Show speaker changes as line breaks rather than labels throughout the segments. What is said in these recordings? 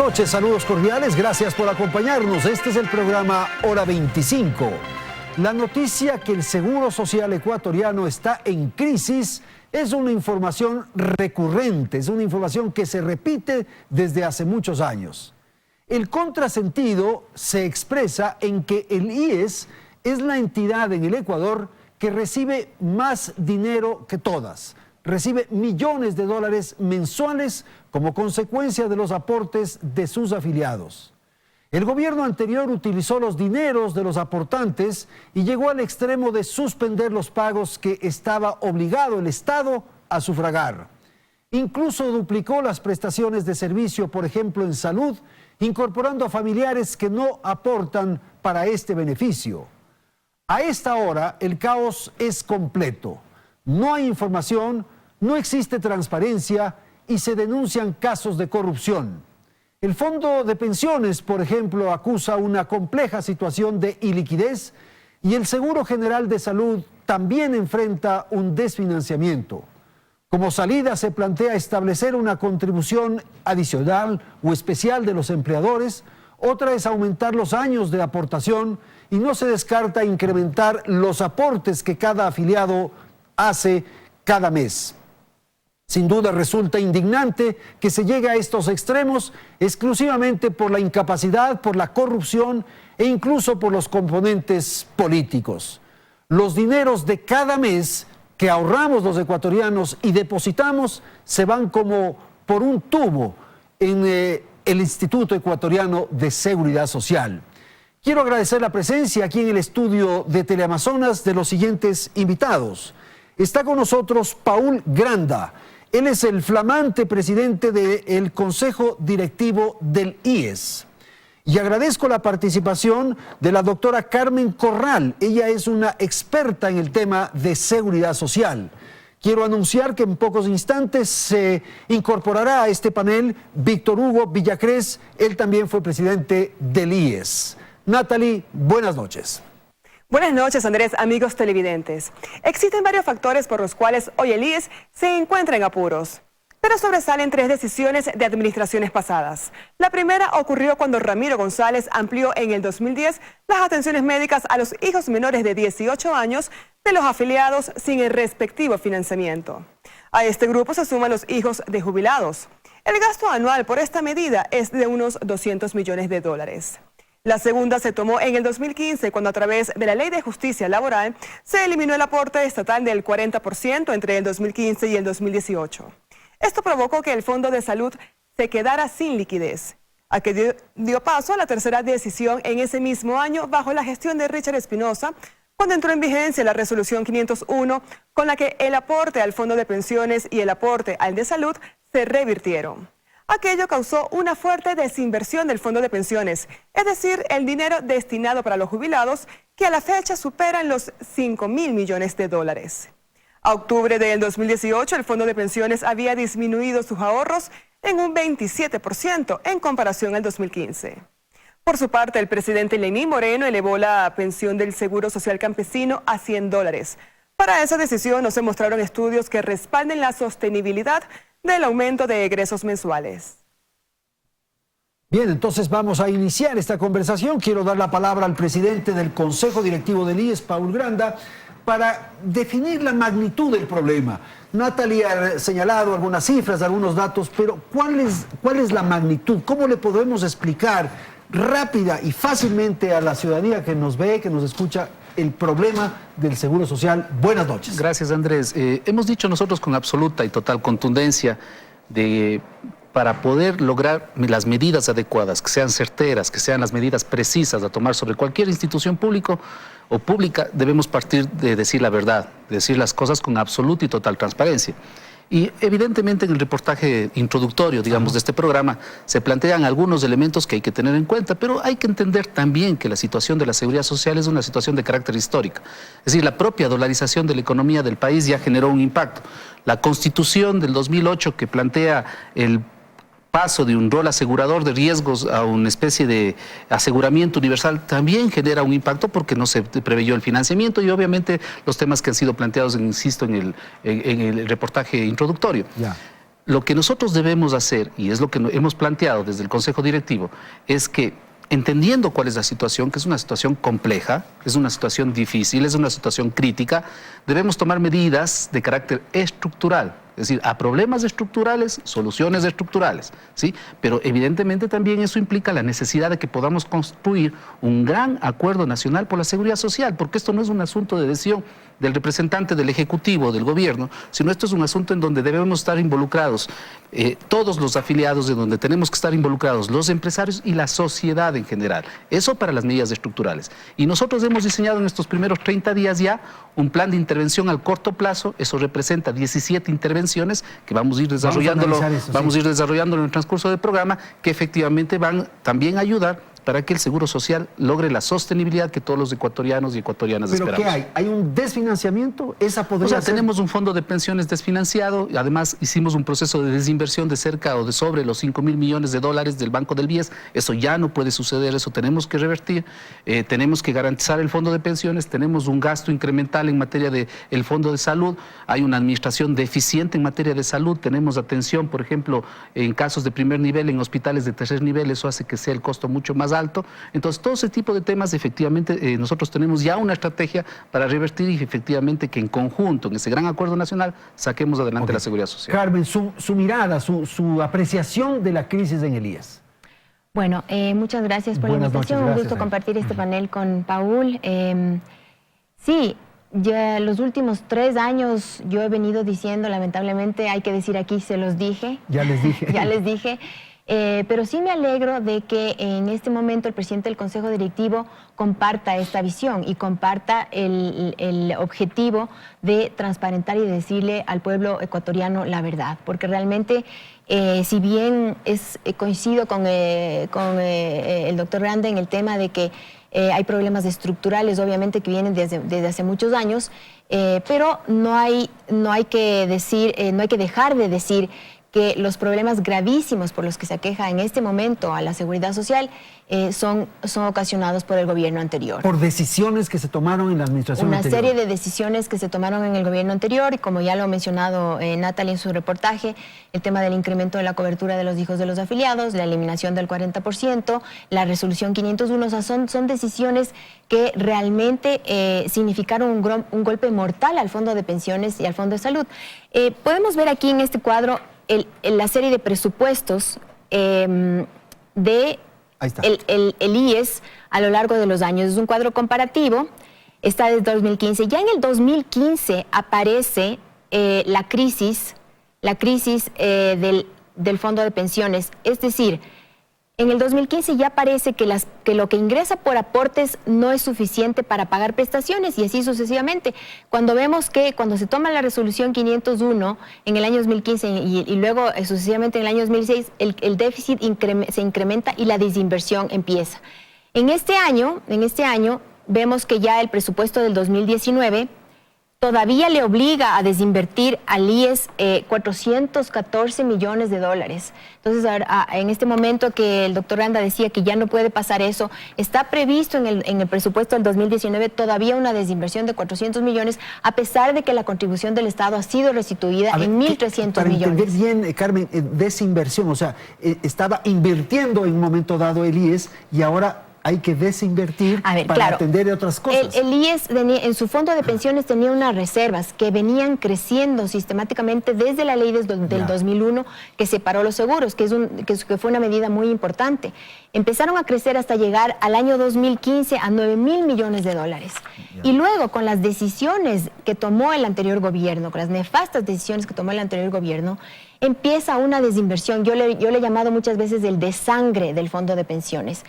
noches, saludos cordiales, gracias por acompañarnos. Este es el programa Hora 25. La noticia que el Seguro Social ecuatoriano está en crisis es una información recurrente, es una información que se repite desde hace muchos años. El contrasentido se expresa en que el IES es la entidad en el Ecuador que recibe más dinero que todas. Recibe millones de dólares mensuales como consecuencia de los aportes de sus afiliados. El gobierno anterior utilizó los dineros de los aportantes y llegó al extremo de suspender los pagos que estaba obligado el Estado a sufragar. Incluso duplicó las prestaciones de servicio, por ejemplo en salud, incorporando a familiares que no aportan para este beneficio. A esta hora el caos es completo. No hay información, no existe transparencia y se denuncian casos de corrupción. El Fondo de Pensiones, por ejemplo, acusa una compleja situación de iliquidez y el Seguro General de Salud también enfrenta un desfinanciamiento. Como salida se plantea establecer una contribución adicional o especial de los empleadores, otra es aumentar los años de aportación y no se descarta incrementar los aportes que cada afiliado hace cada mes. Sin duda resulta indignante que se llegue a estos extremos exclusivamente por la incapacidad, por la corrupción e incluso por los componentes políticos. Los dineros de cada mes que ahorramos los ecuatorianos y depositamos se van como por un tubo en el Instituto Ecuatoriano de Seguridad Social. Quiero agradecer la presencia aquí en el estudio de Teleamazonas de los siguientes invitados. Está con nosotros Paul Granda. Él es el flamante presidente del Consejo Directivo del IES. Y agradezco la participación de la doctora Carmen Corral. Ella es una experta en el tema de seguridad social. Quiero anunciar que en pocos instantes se incorporará a este panel Víctor Hugo Villacrés. Él también fue presidente del IES. Natalie, buenas noches.
Buenas noches, Andrés, amigos televidentes. Existen varios factores por los cuales hoy el IES se encuentra en apuros, pero sobresalen tres decisiones de administraciones pasadas. La primera ocurrió cuando Ramiro González amplió en el 2010 las atenciones médicas a los hijos menores de 18 años de los afiliados sin el respectivo financiamiento. A este grupo se suman los hijos de jubilados. El gasto anual por esta medida es de unos 200 millones de dólares. La segunda se tomó en el 2015, cuando a través de la Ley de Justicia Laboral se eliminó el aporte estatal del 40% entre el 2015 y el 2018. Esto provocó que el Fondo de Salud se quedara sin liquidez, a que dio paso a la tercera decisión en ese mismo año bajo la gestión de Richard Espinosa, cuando entró en vigencia la Resolución 501, con la que el aporte al Fondo de Pensiones y el aporte al de Salud se revirtieron. Aquello causó una fuerte desinversión del Fondo de Pensiones, es decir, el dinero destinado para los jubilados, que a la fecha superan los 5.000 millones de dólares. A octubre del 2018, el Fondo de Pensiones había disminuido sus ahorros en un 27% en comparación al 2015. Por su parte, el presidente Lenín Moreno elevó la pensión del Seguro Social Campesino a $100. Para esa decisión no se mostraron estudios que respalden la sostenibilidad del aumento de egresos mensuales.
Bien, entonces vamos a iniciar esta conversación. Quiero dar la palabra al presidente del Consejo Directivo del IES, Paul Granda, para definir la magnitud del problema. Natalie ha señalado algunas cifras, algunos datos, pero ¿cuál es la magnitud? ¿Cómo le podemos explicar rápida y fácilmente a la ciudadanía que nos ve, que nos escucha, el problema del Seguro Social? Buenas noches.
Gracias, Andrés. Hemos dicho nosotros con absoluta y total contundencia para poder lograr las medidas adecuadas, que sean certeras, que sean las medidas precisas a tomar sobre cualquier institución pública, debemos partir de decir la verdad, de decir las cosas con absoluta y total transparencia. Y evidentemente en el reportaje introductorio, digamos, de este programa, se plantean algunos elementos que hay que tener en cuenta, pero hay que entender también que la situación de la seguridad social es una situación de carácter histórico. Es decir, la propia dolarización de la economía del país ya generó un impacto. La Constitución del 2008, que plantea el paso de un rol asegurador de riesgos a una especie de aseguramiento universal, también genera un impacto porque no se preveyó el financiamiento y obviamente los temas que han sido planteados, insisto, en el reportaje introductorio.
Ya.
Lo que nosotros debemos hacer, y es lo que hemos planteado desde el Consejo Directivo, es que entendiendo cuál es la situación, que es una situación compleja, es una situación difícil, es una situación crítica, debemos tomar medidas de carácter estructural. Es decir, a problemas estructurales, soluciones estructurales, ¿sí? Pero evidentemente también eso implica la necesidad de que podamos construir un gran acuerdo nacional por la seguridad social, porque esto no es un asunto de decisión del representante del Ejecutivo, del Gobierno, sino esto es un asunto en donde debemos estar involucrados todos los afiliados, en donde tenemos que estar involucrados los empresarios y la sociedad en general. Eso para las medidas estructurales. Y nosotros hemos diseñado en estos primeros 30 días ya un plan de intervención al corto plazo. Eso representa 17 intervenciones que vamos a ir desarrollándolo, vamos a ir desarrollándolo en el transcurso del programa, que efectivamente van también a ayudar para que el Seguro Social logre la sostenibilidad que todos los ecuatorianos y ecuatorianas esperamos.
¿Pero qué hay? ¿Hay un desfinanciamiento? ¿Esa podría ser?
Tenemos un fondo de pensiones desfinanciado, y además hicimos un proceso de desinversión de cerca o de sobre los 5.000 millones de dólares del Banco del BIES. Eso ya no puede suceder, eso tenemos que revertir. Tenemos que garantizar el fondo de pensiones, tenemos un gasto incremental en materia del fondo de salud, hay una administración deficiente en materia de salud, tenemos atención, por ejemplo, en casos de primer nivel, en hospitales de tercer nivel, eso hace que sea el costo mucho más alto. Entonces, todo ese tipo de temas, efectivamente, nosotros tenemos ya una estrategia para revertir y efectivamente que en conjunto, en ese gran acuerdo nacional, saquemos adelante la seguridad social.
Carmen, su mirada, su apreciación de la crisis en el IES.
Bueno, muchas gracias por la invitación. Un gusto compartir este panel con Paul. Sí, ya los últimos 3 años yo he venido diciendo, lamentablemente, hay que decir aquí, se los dije.
Ya les dije.
Ya les dije. Pero sí me alegro de que en este momento el presidente del Consejo Directivo comparta esta visión y comparta el objetivo de transparentar y decirle al pueblo ecuatoriano la verdad, porque realmente, si bien coincido con el doctor Grande en el tema de que hay problemas estructurales, obviamente, que vienen desde hace muchos años, pero no hay que dejar de decir que los problemas gravísimos por los que se aqueja en este momento a la seguridad social son ocasionados por el gobierno anterior.
Por decisiones que se tomaron en la administración anterior.
Una serie de decisiones que se tomaron en el gobierno anterior, y como ya lo ha mencionado Natalie en su reportaje, el tema del incremento de la cobertura de los hijos de los afiliados, la eliminación del 40%, la resolución 501, o sea, son decisiones que realmente significaron un golpe mortal al fondo de pensiones y al fondo de salud. Podemos ver aquí en este cuadro la serie de presupuestos de el IES a lo largo de los años. Es un cuadro comparativo, está desde 2015. Ya en el 2015 aparece la crisis del fondo de pensiones. Es decir, en el 2015 ya parece que lo que ingresa por aportes no es suficiente para pagar prestaciones, y así sucesivamente. Cuando vemos que cuando se toma la resolución 501 en el año 2015 y luego sucesivamente en el año 2006, el déficit se incrementa y la desinversión empieza. En este año vemos que ya el presupuesto del 2019 todavía le obliga a desinvertir al IES 414 millones de dólares. Entonces, en este momento que el doctor Randa decía que ya no puede pasar eso, está previsto en el presupuesto del 2019 todavía una desinversión de 400 millones, a pesar de que la contribución del Estado ha sido restituida en 1.300 millones.
Para entender bien, Carmen, desinversión, o sea, estaba invirtiendo en un momento dado el IES y ahora hay que desinvertir para atender otras cosas.
El IES en su fondo de pensiones tenía unas reservas que venían creciendo sistemáticamente desde la ley del 2001 que separó los seguros, que fue una medida muy importante. Empezaron a crecer hasta llegar al año 2015 a 9.000 millones de dólares. Y luego, con las decisiones que tomó el anterior gobierno, con las nefastas decisiones que tomó el anterior gobierno, empieza una desinversión. Yo le he llamado muchas veces el desangre del fondo de pensiones.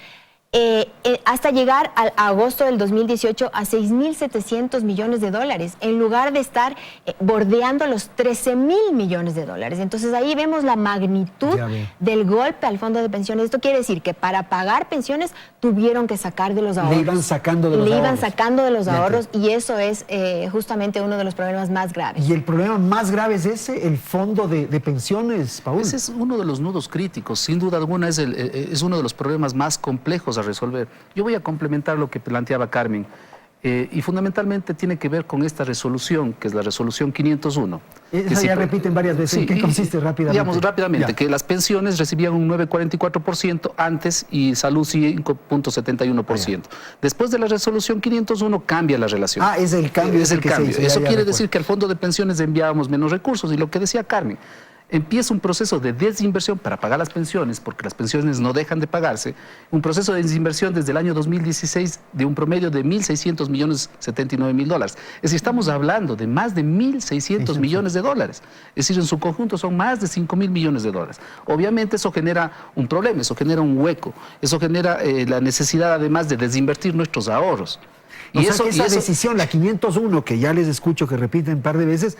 Hasta llegar a agosto del 2018 a 6.700 millones de dólares, en lugar de estar bordeando los 13.000 millones de dólares. Entonces ahí vemos la magnitud del golpe al fondo de pensiones. Esto quiere decir que para pagar pensiones tuvieron que sacar de los ahorros.
Le iban sacando de los ahorros.
Le iban sacando de los ahorros, y eso es justamente uno de los problemas más graves.
¿Y el problema más grave es ese, el fondo de pensiones, Paul?
Ese es uno de los nudos críticos, sin duda alguna es uno de los problemas más complejos a resolver. Yo voy a complementar lo que planteaba Carmen. Y fundamentalmente tiene que ver con esta resolución, que es la resolución 501.
Esa ya repiten varias veces. ¿En qué consiste rápidamente?
Digamos rápidamente,
Ya.
que las pensiones recibían un 9,44% antes y salud 5,71%. Después de la resolución 501 cambia la relación.
Ah, es el cambio.
Es el
que se
cambio.
hizo, ya
Eso quiere
recuerdo.
decir que al fondo de pensiones enviábamos menos recursos y lo que decía Carmen, empieza un proceso de desinversión para pagar las pensiones, porque las pensiones no dejan de pagarse, un proceso de desinversión desde el año 2016 de un promedio de 1.600 millones 79 mil dólares. Es decir, estamos hablando de más de 1.600 millones de dólares. Es decir, en su conjunto son más de 5.000 millones de dólares. Obviamente eso genera un problema, eso genera un hueco, eso genera la necesidad además de desinvertir nuestros ahorros.
O sea que esa decisión, la 501, que ya les escucho que repiten un par de veces,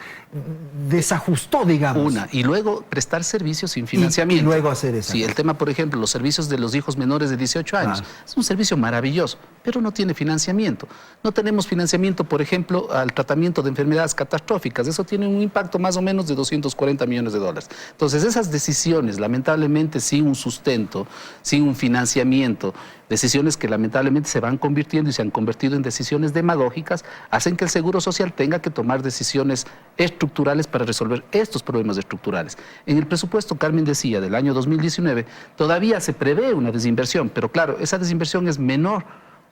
desajustó, digamos.
Y luego prestar servicios sin financiamiento.
Y luego hacer eso.
Sí, el tema, por ejemplo, los servicios de los hijos menores de 18 años. Es un servicio maravilloso, pero no tiene financiamiento. No tenemos financiamiento, por ejemplo, al tratamiento de enfermedades catastróficas. Eso tiene un impacto más o menos de 240 millones de dólares. Entonces, esas decisiones, lamentablemente, sin un sustento, sin un financiamiento, decisiones que lamentablemente se van convirtiendo y se han convertido en decisiones demagógicas, hacen que el Seguro Social tenga que tomar decisiones estructurales para resolver estos problemas estructurales. En el presupuesto, Carmen decía, del año 2019, todavía se prevé una desinversión, pero claro, esa desinversión es menor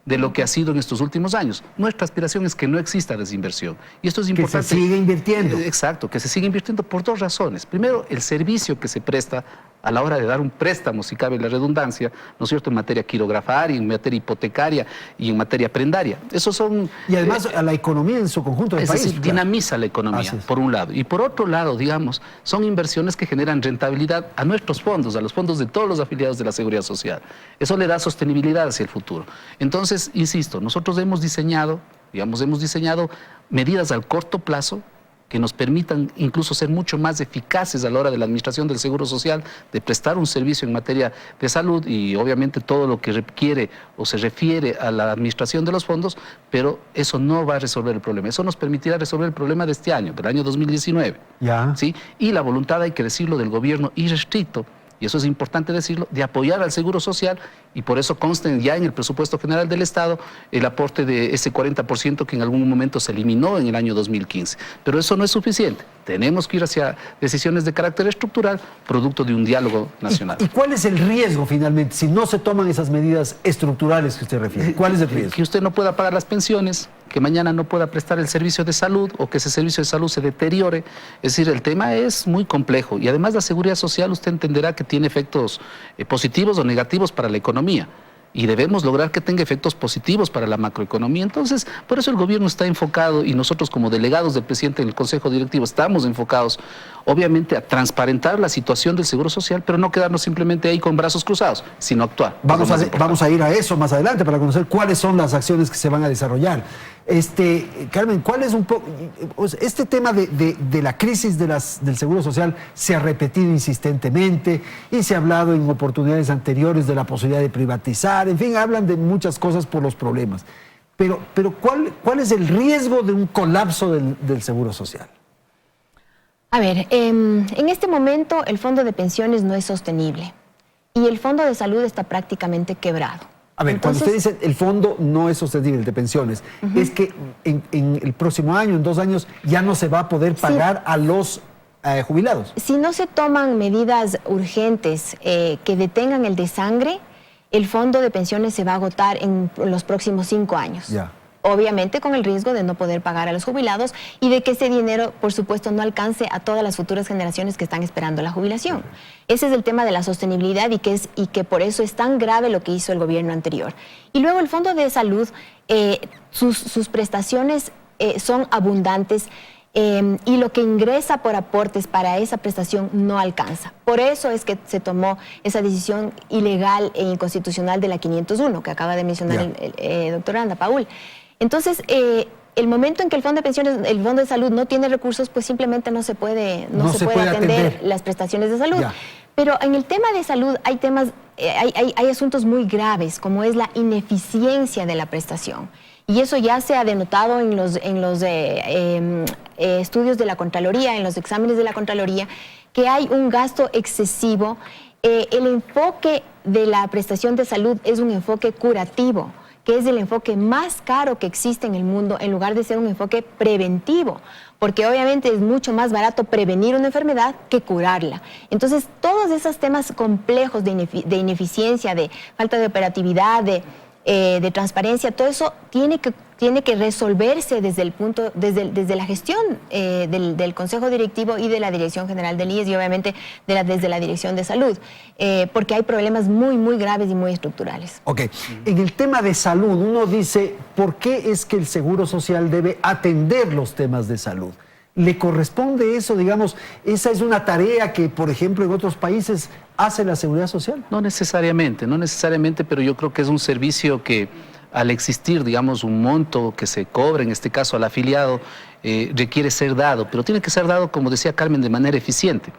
de lo que ha sido en estos últimos años. Nuestra aspiración es que no exista desinversión. Y esto es importante.
Que se siga invirtiendo.
Exacto, que se siga invirtiendo por dos razones. Primero, el servicio que se presta a la hora de dar un préstamo, si cabe la redundancia, ¿no es cierto?, en materia quirografaria, en materia hipotecaria y en materia prendaria. Esos son...
Y además a la economía en su conjunto del país.
Es decir, dinamiza la economía, por un lado. Y por otro lado, digamos, son inversiones que generan rentabilidad a nuestros fondos, a los fondos de todos los afiliados de la Seguridad Social. Eso le da sostenibilidad hacia el futuro. Entonces, insisto, nosotros hemos diseñado medidas al corto plazo que nos permitan incluso ser mucho más eficaces a la hora de la administración del Seguro Social, de prestar un servicio en materia de salud y obviamente todo lo que requiere o se refiere a la administración de los fondos, pero eso no va a resolver el problema. Eso nos permitirá resolver el problema de este año, del año 2019.
Ya.
¿Sí? Y la voluntad, hay que decirlo, del gobierno irrestricto, y eso es importante decirlo, de apoyar al Seguro Social, y por eso consta ya en el presupuesto general del Estado el aporte de ese 40% que en algún momento se eliminó en el año 2015. Pero eso no es suficiente. Tenemos que ir hacia decisiones de carácter estructural, producto de un diálogo nacional.
¿Y cuál es el riesgo finalmente si no se toman esas medidas estructurales que usted refiere? ¿Cuál es el riesgo?
Que usted no pueda pagar las pensiones, que mañana no pueda prestar el servicio de salud o que ese servicio de salud se deteriore. Es decir, el tema es muy complejo y además la seguridad social usted entenderá que tiene efectos positivos o negativos para la economía y debemos lograr que tenga efectos positivos para la macroeconomía. Entonces, por eso el gobierno está enfocado y nosotros como delegados del presidente del Consejo Directivo estamos enfocados, obviamente, a transparentar la situación del Seguro Social, pero no quedarnos simplemente ahí con brazos cruzados, sino actuar.
Vamos a ir a eso más adelante para conocer cuáles son las acciones que se van a desarrollar. Carmen, ¿cuál es un poco este tema de la crisis del Seguro Social? Se ha repetido insistentemente y se ha hablado en oportunidades anteriores de la posibilidad de privatizar, en fin, hablan de muchas cosas por los problemas. Pero ¿cuál es el riesgo de un colapso del Seguro Social?
A ver, en este momento el fondo de pensiones no es sostenible y el fondo de salud está prácticamente quebrado.
A ver, entonces, cuando usted dice el fondo no es sostenible, el de pensiones, es que en el próximo año, en 2 años, ya no se va a poder pagar a los jubilados.
Si no se toman medidas urgentes que detengan el desangre, el fondo de pensiones se va a agotar en los próximos 5 años.
Ya.
Obviamente con el riesgo de no poder pagar a los jubilados y de que ese dinero, por supuesto, no alcance a todas las futuras generaciones que están esperando la jubilación. Ese es el tema de la sostenibilidad y que por eso es tan grave lo que hizo el gobierno anterior. Y luego el Fondo de Salud, sus prestaciones son abundantes y lo que ingresa por aportes para esa prestación no alcanza. Por eso es que se tomó esa decisión ilegal e inconstitucional de la 501 que acaba de mencionar el doctor Anda Paul. Entonces, el momento en que el Fondo de Pensiones, el Fondo de Salud no tiene recursos, pues simplemente no se puede atender las prestaciones de salud. Ya. Pero en el tema de salud hay temas, hay asuntos muy graves, como es la ineficiencia de la prestación. Y eso ya se ha denotado en los estudios de la Contraloría, en los exámenes de la Contraloría, que hay un gasto excesivo. El enfoque de la prestación de salud es un enfoque curativo, que es el enfoque más caro que existe en el mundo, en lugar de ser un enfoque preventivo, porque obviamente es mucho más barato prevenir una enfermedad que curarla. Entonces, todos esos temas complejos de ineficiencia, de falta de operatividad, de transparencia, todo eso tiene que resolverse desde la gestión del Consejo Directivo y de la Dirección General del IES y obviamente desde la Dirección de Salud, porque hay problemas muy, muy graves y muy estructurales.
Ok, en el tema de salud, uno dice, ¿por qué es que el Seguro Social debe atender los temas de salud? ¿Le corresponde eso, digamos, esa es una tarea que, por ejemplo, en otros países hace la Seguridad Social?
No necesariamente, pero yo creo que es un servicio que al existir, digamos, un monto que se cobra, en este caso al afiliado, requiere ser dado, pero tiene que ser dado, como decía Carmen, de manera eficiente.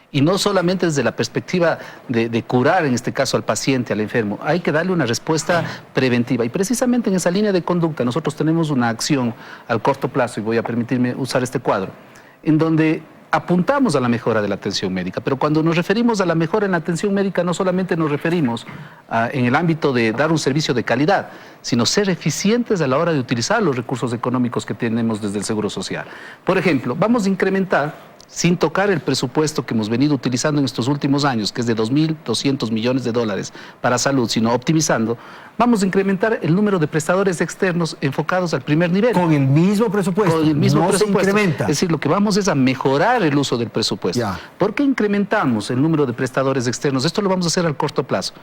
Y no solamente desde la perspectiva de curar, en este caso, al paciente, al enfermo. Hay que darle una respuesta preventiva. Y precisamente en esa línea de conducta nosotros tenemos una acción al corto plazo, y voy a permitirme usar este cuadro, en donde apuntamos a la mejora de la atención médica. Pero cuando nos referimos a la mejora en la atención médica, no solamente nos referimos en el ámbito de dar un servicio de calidad, sino ser eficientes a la hora de utilizar los recursos económicos que tenemos desde el Seguro Social. Por ejemplo, vamos a incrementar, sin tocar el presupuesto que hemos venido utilizando en estos últimos años, que es de 2.200 millones de dólares para salud, sino optimizando, vamos a incrementar el número de prestadores externos enfocados al primer nivel.
Con el mismo presupuesto,
con el mismo
no
presupuesto.
se incrementa.
Es decir, lo que vamos es a mejorar el uso del presupuesto.
Ya.
¿Por qué incrementamos el número de prestadores externos? Esto lo vamos a hacer al corto plazo,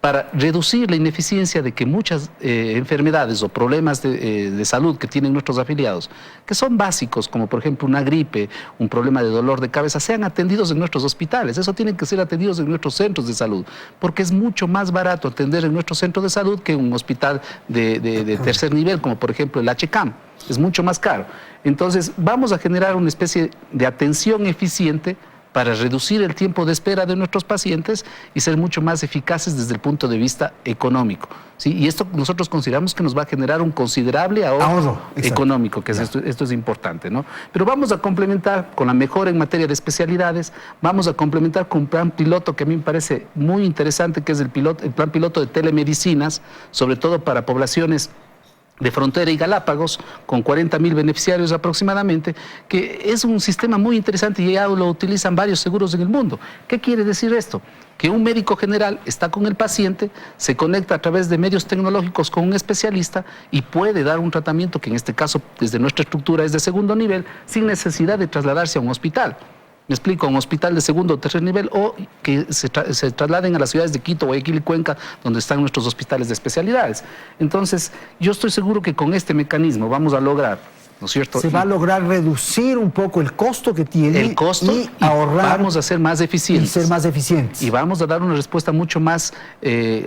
para reducir la ineficiencia de que muchas enfermedades o problemas de salud que tienen nuestros afiliados, que son básicos, como por ejemplo una gripe, un problema de dolor de cabeza, sean atendidos en nuestros hospitales. Eso tienen que ser atendidos en nuestros centros de salud, porque es mucho más barato atender en nuestro centro de salud que en un hospital de tercer nivel, como por ejemplo el HCAM. Es mucho más caro. Entonces, vamos a generar una especie de atención eficiente para reducir el tiempo de espera de nuestros pacientes y ser mucho más eficaces desde el punto de vista económico, ¿sí? Y esto nosotros consideramos que nos va a generar un considerable ahorro económico, que es esto es importante, ¿no? Pero vamos a complementar con la mejora en materia de especialidades, vamos a complementar con un plan piloto que a mí me parece muy interesante, que es el plan piloto de telemedicinas, sobre todo para poblaciones de frontera y Galápagos, con 40.000 beneficiarios aproximadamente, que es un sistema muy interesante y ya lo utilizan varios seguros en el mundo. ¿Qué quiere decir esto? Que un médico general está con el paciente, se conecta a través de medios tecnológicos con un especialista y puede dar un tratamiento que en este caso desde nuestra estructura es de segundo nivel, sin necesidad de trasladarse a un hospital. Me explico, a un hospital de segundo o tercer nivel, o que se trasladen a las ciudades de Quito, Guayaquil y Cuenca, donde están nuestros hospitales de especialidades. Entonces, yo estoy seguro que con este mecanismo vamos a lograr, ¿no es cierto?
Se va a lograr reducir un poco el costo que tiene
el costo
y ahorrar.
Vamos a ser más eficientes.
Y ser más eficientes.
Y vamos a dar una respuesta mucho más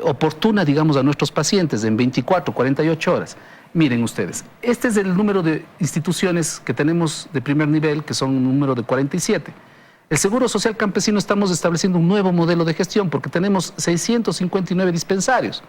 oportuna, digamos, a nuestros pacientes en 24, 48 horas. Miren ustedes, este es el número de instituciones que tenemos de primer nivel, que son un número de 47. El Seguro Social Campesino estamos estableciendo un nuevo modelo de gestión porque tenemos 659 dispensarios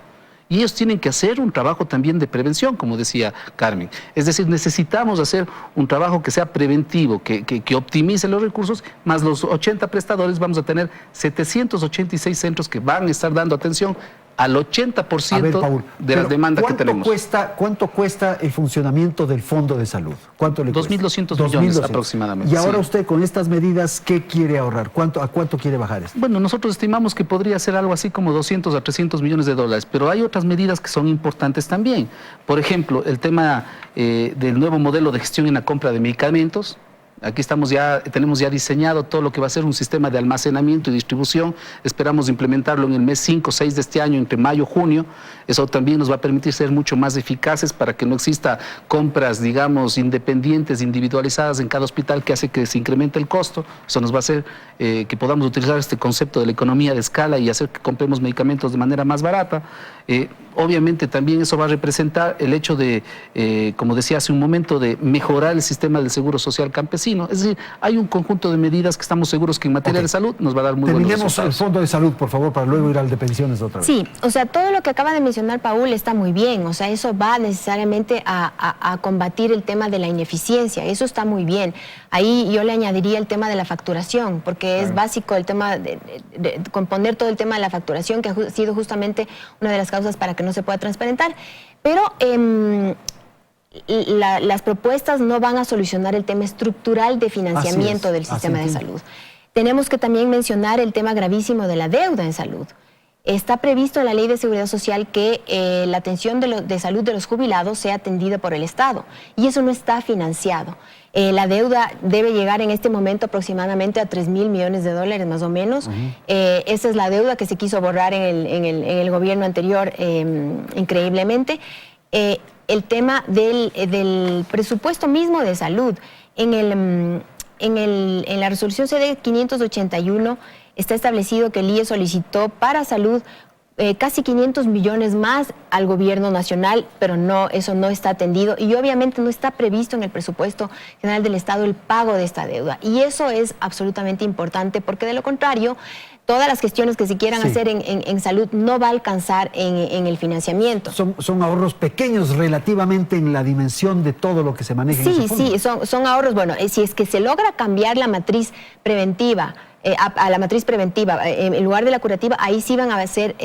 y ellos tienen que hacer un trabajo también de prevención, como decía Carmen. Es decir, necesitamos hacer un trabajo que sea preventivo, que optimice los recursos, más los 80 prestadores vamos a tener 786 centros que van a estar dando atención al 80% de las demandas que tenemos.
¿Cuánto cuesta el funcionamiento del Fondo de Salud? ¿Cuánto le cuesta?
2.200 millones aproximadamente.
Y ahora usted con estas medidas, ¿qué quiere ahorrar? ¿A cuánto quiere bajar esto?
Bueno, nosotros estimamos que podría ser algo así como 200 a 300 millones de dólares, pero hay otras medidas que son importantes también. Por ejemplo, el tema del nuevo modelo de gestión en la compra de medicamentos. Aquí tenemos ya diseñado todo lo que va a ser un sistema de almacenamiento y distribución. Esperamos implementarlo en el mes 5 o 6 de este año, entre mayo y junio. Eso también nos va a permitir ser mucho más eficaces para que no exista compras, digamos, independientes, individualizadas en cada hospital, que hace que se incremente el costo. Eso nos va a hacer que podamos utilizar este concepto de la economía de escala y hacer que compremos medicamentos de manera más barata. Obviamente también eso va a representar el hecho de, como decía hace un momento, de mejorar el sistema del Seguro Social Campesino. Es decir, hay un conjunto de medidas que estamos seguros que en materia de salud nos va a dar muy buenos resultados.
Terminemos el Fondo de Salud, por favor, para luego ir al de pensiones otra vez.
Sí, o sea, todo lo que acaba de mencionar Paul está muy bien. O sea, eso va necesariamente a combatir el tema de la ineficiencia. Eso está muy bien. Ahí yo le añadiría el tema de la facturación, porque es básico el tema de componer todo el tema de la facturación, que ha sido justamente una de las causas para que no se pueda transparentar. Pero las propuestas no van a solucionar el tema estructural de financiamiento del sistema de salud. Tenemos que también mencionar el tema gravísimo de la deuda en salud. Está previsto en la Ley de Seguridad Social que la atención de salud de los jubilados sea atendida por el Estado, y eso no está financiado. La deuda debe llegar en este momento aproximadamente a 3.000 millones de dólares más o menos. Esa es la deuda que se quiso borrar en el gobierno anterior, increíblemente. El tema del presupuesto mismo de salud. En la resolución CD 581 está establecido que el IES solicitó para salud casi 500 millones más al gobierno nacional, pero no, eso no está atendido y obviamente no está previsto en el presupuesto general del Estado el pago de esta deuda. Y eso es absolutamente importante porque de lo contrario, todas las gestiones que se quieran hacer en salud no va a alcanzar en el financiamiento.
Son ahorros pequeños relativamente en la dimensión de todo lo que se maneja en ese fondo.
Sí, son ahorros. Bueno, si es que se logra cambiar la matriz preventiva, a la matriz preventiva, en lugar de la curativa, ahí sí van a ser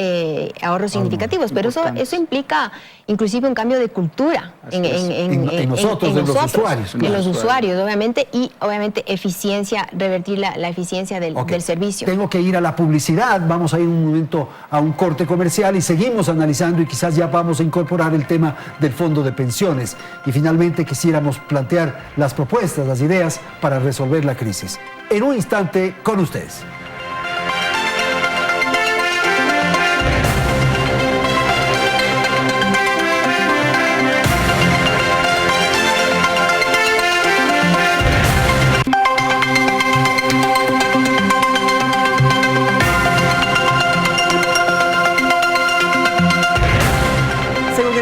ahorros significativos, pero eso implica inclusive un cambio de cultura en nosotros,
los usuarios.
En los usuarios, obviamente, y obviamente eficiencia, revertir la eficiencia del servicio.
Tengo que ir a la publicidad, vamos a ir un momento a un corte comercial y seguimos analizando y quizás ya vamos a incorporar el tema del fondo de pensiones. Y finalmente quisiéramos plantear las propuestas, las ideas para resolver la crisis. En un instante con ustedes.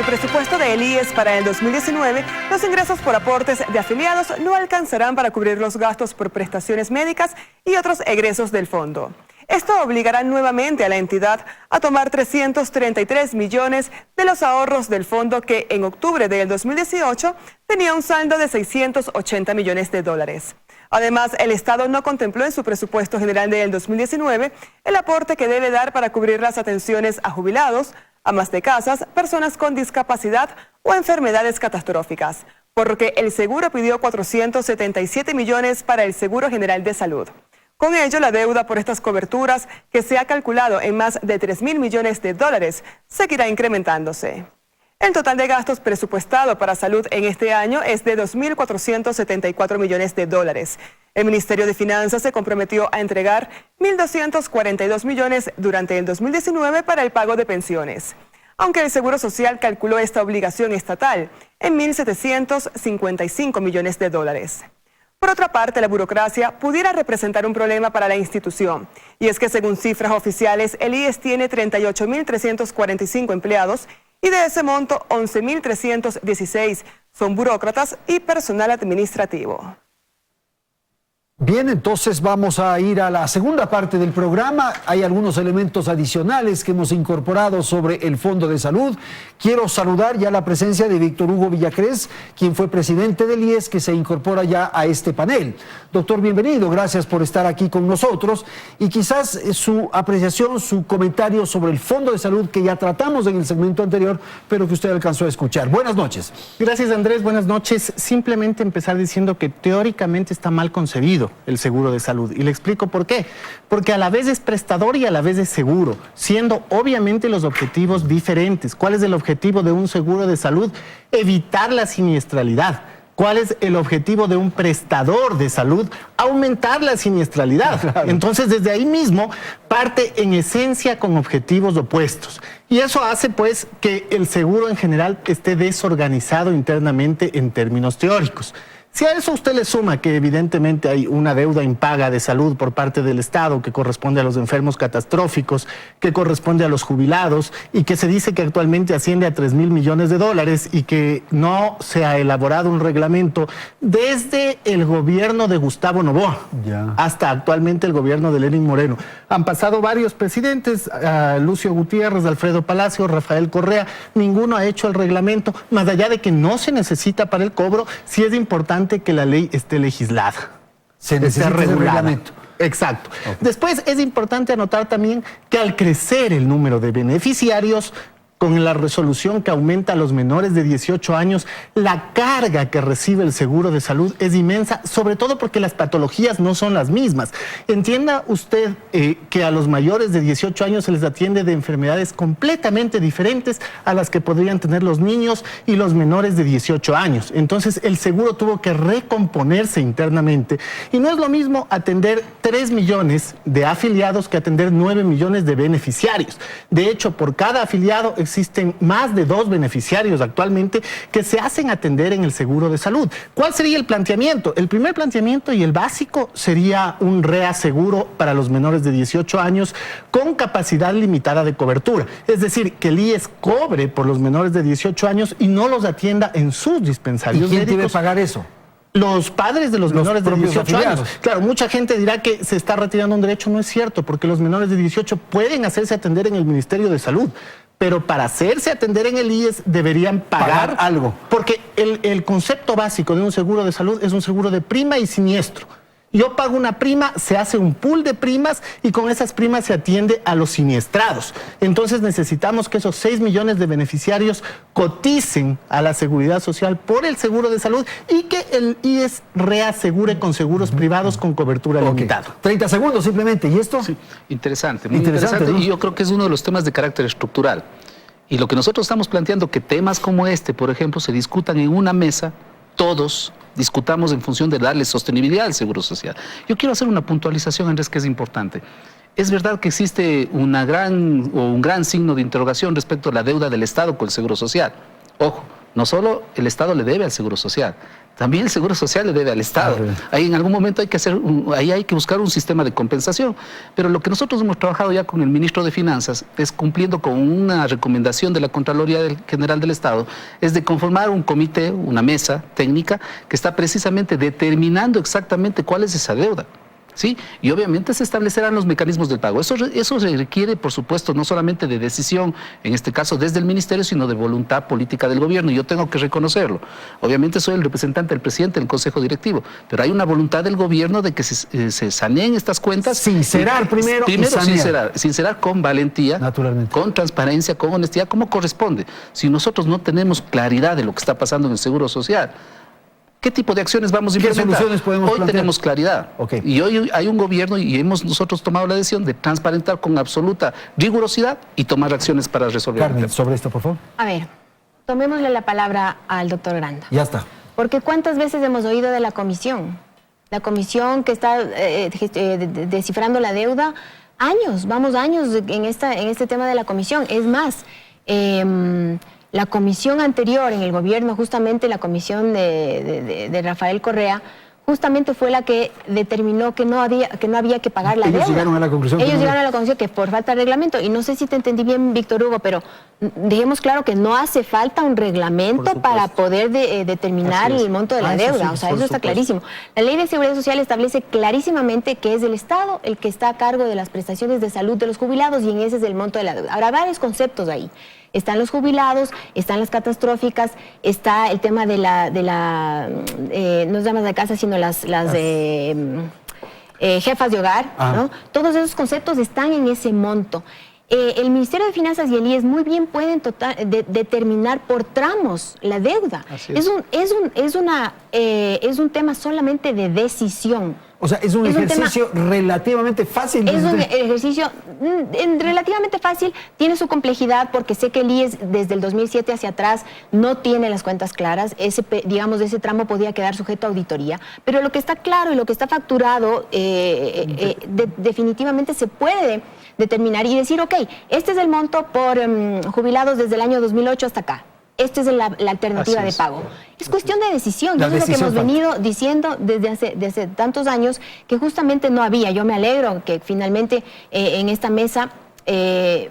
Presupuesto del IES para el 2019, los ingresos por aportes de afiliados no alcanzarán para cubrir los gastos por prestaciones médicas y otros egresos del fondo. Esto obligará nuevamente a la entidad a tomar 333 millones de los ahorros del fondo que en octubre del 2018 tenía un saldo de 680 millones de dólares. Además, el Estado no contempló en su presupuesto general del 2019 el aporte que debe dar para cubrir las atenciones a jubilados, amas de casas, personas con discapacidad o enfermedades catastróficas, por lo que el seguro pidió 477 millones para el Seguro General de Salud. Con ello, la deuda por estas coberturas, que se ha calculado en más de 3.000 millones de dólares, seguirá incrementándose. El total de gastos presupuestado para salud en este año es de 2.474 millones de dólares. El Ministerio de Finanzas se comprometió a entregar 1.242 millones durante el 2019 para el pago de pensiones, aunque el Seguro Social calculó esta obligación estatal en 1.755 millones de dólares. Por otra parte, la burocracia pudiera representar un problema para la institución, y es que según cifras oficiales, el IES tiene 38.345 empleados y de ese monto 11.316 son burócratas y personal administrativo.
Bien, entonces vamos a ir a la segunda parte del programa. Hay algunos elementos adicionales que hemos incorporado sobre el Fondo de Salud. Quiero saludar ya la presencia de Víctor Hugo Villacrés, quien fue presidente del IES, que se incorpora ya a este panel. Doctor, bienvenido, gracias por estar aquí con nosotros. Y quizás su apreciación, su comentario sobre el Fondo de Salud, que ya tratamos en el segmento anterior, pero que usted alcanzó a escuchar. Buenas noches.
Gracias, Andrés, buenas noches. Simplemente empezar diciendo que teóricamente está mal concebido el seguro de salud. Y le explico por qué. Porque a la vez es prestador y a la vez es seguro, siendo obviamente los objetivos diferentes. ¿Cuál es el objetivo de un seguro de salud? Evitar la siniestralidad. ¿Cuál es el objetivo de un prestador de salud? Aumentar la siniestralidad. Claro. Entonces, desde ahí mismo, parte en esencia con objetivos opuestos. Y eso hace, pues, que el seguro en general esté desorganizado internamente en términos teóricos. Si a eso usted le suma que evidentemente hay una deuda impaga de salud por parte del Estado que corresponde a los enfermos catastróficos, que corresponde a los jubilados y que se dice que actualmente asciende a 3.000 millones de dólares y que no se ha elaborado un reglamento desde el gobierno de Gustavo Noboa hasta actualmente el gobierno de Lenín Moreno. Han pasado varios presidentes, Lucio Gutiérrez, Alfredo Palacio, Rafael Correa, ninguno ha hecho el reglamento, más allá de que no se necesita para el cobro, sí es importante que la ley esté legislada.
Se necesita el reglamento.
Exacto. Okay. Después es importante anotar también que al crecer el número de beneficiarios, con la resolución que aumenta a los menores de 18 años, la carga que recibe el seguro de salud es inmensa, sobre todo porque las patologías no son las mismas. Entienda usted que a los mayores de 18 años se les atiende de enfermedades completamente diferentes a las que podrían tener los niños y los menores de 18 años. Entonces el seguro tuvo que recomponerse internamente y no es lo mismo atender 3 millones de afiliados que atender 9 millones de beneficiarios. De hecho, por cada afiliado existen más de 2 beneficiarios actualmente que se hacen atender en el seguro de salud. ¿Cuál sería el planteamiento? El primer planteamiento y el básico sería un reaseguro para los menores de 18 años con capacidad limitada de cobertura. Es decir, que el IES cobre por los menores de 18 años y no los atienda en sus dispensarios
médicos. ¿Y quién debe
médicos.
pagar eso?
Los padres de los menores de 18
afiliados.
años. Claro, mucha gente dirá que se está retirando un derecho. No es cierto, porque los menores de 18 pueden hacerse atender en el Ministerio de Salud. Pero para hacerse atender en el IES deberían pagar
algo.
Porque el concepto básico de un seguro de salud es un seguro de prima y siniestro. Yo pago una prima, se hace un pool de primas y con esas primas se atiende a los siniestrados. Entonces necesitamos que esos 6 millones de beneficiarios coticen a la Seguridad Social por el seguro de salud y que el IES reasegure con seguros privados con cobertura limitada.
30 segundos simplemente. ¿Y esto?
Sí, interesante, muy interesante.
¿no?
Y yo creo que es uno de los temas de carácter estructural. Y lo que nosotros estamos planteando, que temas como este, por ejemplo, se discutan en una mesa, todos discutamos en función de darle sostenibilidad al Seguro Social. Yo quiero hacer una puntualización, Andrés, que es importante. Es verdad que existe un gran signo de interrogación respecto a la deuda del Estado con el Seguro Social. Ojo, no solo el Estado le debe al Seguro Social, también el Seguro Social le debe al Estado. Ahí en algún momento hay que buscar un sistema de compensación. Pero lo que nosotros hemos trabajado ya con el ministro de Finanzas es cumpliendo con una recomendación de la Contraloría General del Estado, es de conformar un comité, una mesa técnica que está precisamente determinando exactamente cuál es esa deuda. ¿Sí? Y obviamente se establecerán los mecanismos del pago. Eso se requiere, por supuesto, no solamente de decisión, en este caso desde el Ministerio, sino de voluntad política del gobierno. Y yo tengo que reconocerlo. Obviamente soy el representante del presidente del Consejo Directivo, pero hay una voluntad del gobierno de que se saneen estas cuentas.
Sincerar primero y sanear.
Sincerar con valentía,
naturalmente,
con transparencia, con honestidad, como corresponde. Si nosotros no tenemos claridad de lo que está pasando en el Seguro Social, ¿qué tipo de acciones vamos a implementar?
¿Qué soluciones podemos plantear?
Hoy tenemos claridad.
Okay.
Y hoy hay un gobierno y hemos nosotros tomado la decisión de transparentar con absoluta rigurosidad y tomar acciones para resolver.
Carmen, sobre esto, por favor.
A ver, tomémosle la palabra al doctor Granda.
Ya está.
Porque ¿cuántas veces hemos oído de la comisión? La comisión que está descifrando la deuda. Años, vamos años en este tema de la comisión. Es más, la comisión anterior en el gobierno, justamente la comisión de Rafael Correa, justamente fue la que determinó que no había que pagar la deuda.
Ellos llegaron a la conclusión.
Ellos llegaron a la conclusión que por falta de reglamento, y no sé si te entendí bien, Víctor Hugo, pero dejemos claro que no hace falta un reglamento para poder determinar el monto de la deuda. O sea, eso está clarísimo. La Ley de Seguridad Social establece clarísimamente que es el Estado el que está a cargo de las prestaciones de salud de los jubilados y en ese es el monto de la deuda. Habrá varios conceptos ahí. Están los jubilados, están las catastróficas, está el tema de no llamas de casa, sino las jefas de hogar, ¿no? Todos esos conceptos están en ese monto. El Ministerio de Finanzas y el IES muy bien pueden determinar por tramos la deuda. Es un tema solamente de decisión.
O sea, es un ejercicio relativamente fácil.
Es un ejercicio relativamente fácil, tiene su complejidad porque sé que el IES desde el 2007 hacia atrás no tiene las cuentas claras, ese tramo podía quedar sujeto a auditoría, pero lo que está claro y lo que está facturado definitivamente se puede determinar y decir, ok, este es el monto por jubilados desde el año 2008 hasta acá. Esta es la alternativa de pago. Es cuestión de decisión. Y eso es lo que hemos venido diciendo desde hace tantos años, que justamente no había. Yo me alegro que finalmente en esta mesa el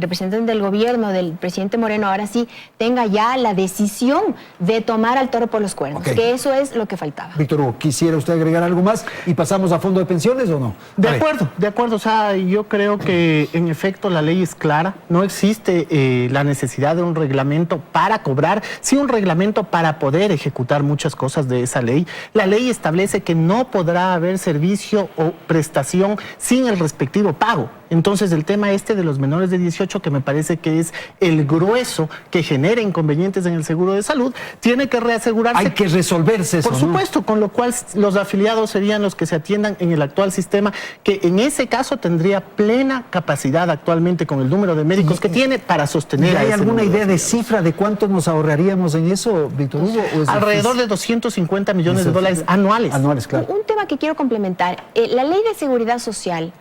representante del gobierno, del presidente Moreno, ahora sí tenga ya la decisión de tomar al toro por los cuernos, que eso es lo que faltaba.
Víctor Hugo, ¿quisiera usted agregar algo más y pasamos a fondo de pensiones o no?
De acuerdo. O sea, yo creo que en efecto la ley es clara. No existe la necesidad de un reglamento para cobrar, sí un reglamento para poder ejecutar muchas cosas de esa ley. La ley establece que no podrá haber servicio o prestación sin el respectivo pago. Entonces el tema este de los menores de 18, que me parece que es el grueso que genera inconvenientes en el seguro de salud, tiene que reasegurarse.
Hay que resolverse eso,
por supuesto, ¿no? Con lo cual los afiliados serían los que se atiendan en el actual sistema, que en ese caso tendría plena capacidad actualmente con el número de médicos que tiene para sostener.
¿Y hay alguna idea de
afiliados?
cifra de cuánto nos ahorraríamos en eso, Víctor Hugo?
Alrededor de 250 millones de dólares anuales.
Anuales, claro.
Un tema que quiero complementar. La Ley de Seguridad Social,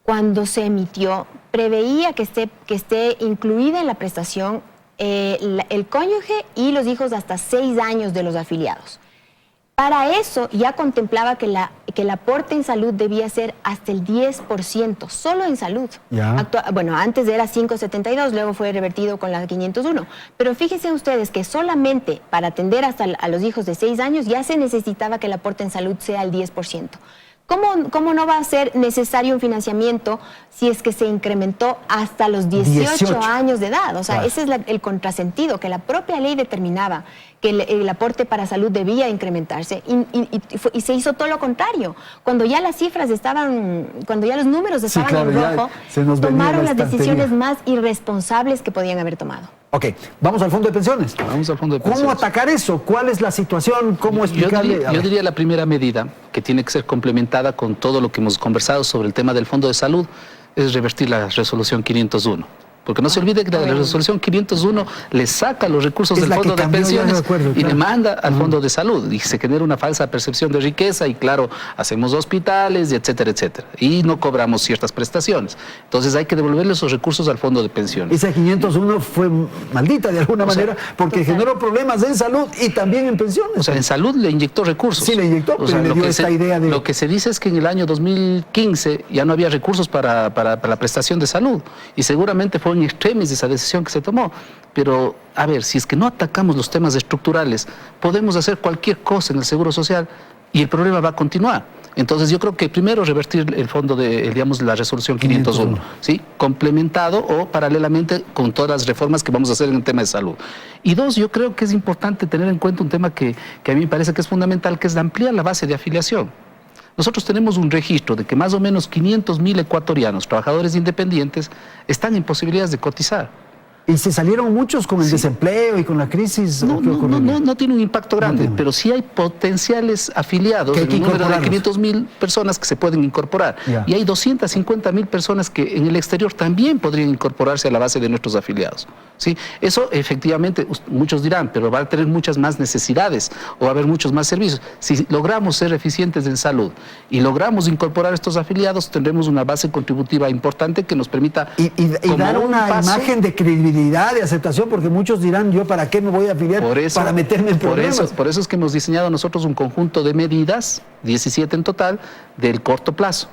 cuando se emitió, preveía que esté incluida en la prestación el cónyuge y los hijos de hasta 6 años de los afiliados. Para eso ya contemplaba que el aporte en salud debía ser hasta el 10%, solo en salud. Bueno, antes era 5.72, luego fue revertido con la 501. Pero fíjense ustedes que solamente para atender hasta a los hijos de 6 años ya se necesitaba que el aporte en salud sea el 10%. ¿Cómo no va a ser necesario un financiamiento si es que se incrementó hasta los 18 años de edad? O sea, claro, ese es el contrasentido, que la propia ley determinaba que el aporte para salud debía incrementarse y se hizo todo lo contrario. Cuando ya las cifras cuando ya los números estaban en rojo, tomaron las decisiones más irresponsables que podían haber tomado.
Ok, vamos al fondo de pensiones.
Vamos al fondo de pensiones.
¿Cómo atacar eso? ¿Cuál es la situación? ¿Cómo explicarle?
Yo diría la primera medida, que tiene que ser complementada con todo lo que hemos conversado sobre el tema del fondo de salud, es revertir la resolución 501. Porque no se olvide que la resolución 501 le saca los recursos del fondo de pensiones y le manda al fondo de salud. Y se genera una falsa percepción de riqueza y claro, hacemos hospitales, y etcétera, etcétera. Y no cobramos ciertas prestaciones. Entonces hay que devolverle esos recursos al fondo de pensiones.
Esa 501 fue maldita de alguna manera porque generó problemas en salud y también en pensiones.
O sea, en salud le inyectó recursos.
Sí, le inyectó, pero le dio esta idea de...
Lo que se dice es que en el año 2015 ya no había recursos para la prestación de salud. Y seguramente fue en extremis esa decisión que se tomó. Pero, a ver, si es que no atacamos los temas estructurales, podemos hacer cualquier cosa en el Seguro Social y el problema va a continuar. Entonces yo creo que primero revertir el fondo de, digamos, la resolución 501, ¿sí? Complementado o paralelamente con todas las reformas que vamos a hacer en el tema de salud. Y dos, yo creo que es importante tener en cuenta un tema que a mí me parece que es fundamental, que es ampliar la base de afiliación. Nosotros tenemos un registro de que más o menos 500.000 ecuatorianos, trabajadores independientes, están en posibilidades de cotizar.
¿Y se salieron muchos con el desempleo y con la crisis?
No tiene un impacto grande, pero sí hay potenciales afiliados, en un número de 500.000 personas que se pueden incorporar. Y hay 250.000 personas que en el exterior también podrían incorporarse a la base de nuestros afiliados. ¿Sí? Eso efectivamente, muchos dirán, pero va a tener muchas más necesidades o va a haber muchos más servicios. Si logramos ser eficientes en salud y logramos incorporar a estos afiliados, tendremos una base contributiva importante que nos permita...
Y dar una imagen de credibilidad, de aceptación, porque muchos dirán, yo para qué me voy a afiliar para meterme en problemas.
Por eso es que hemos diseñado nosotros un conjunto de medidas, 17 en total, del corto plazo,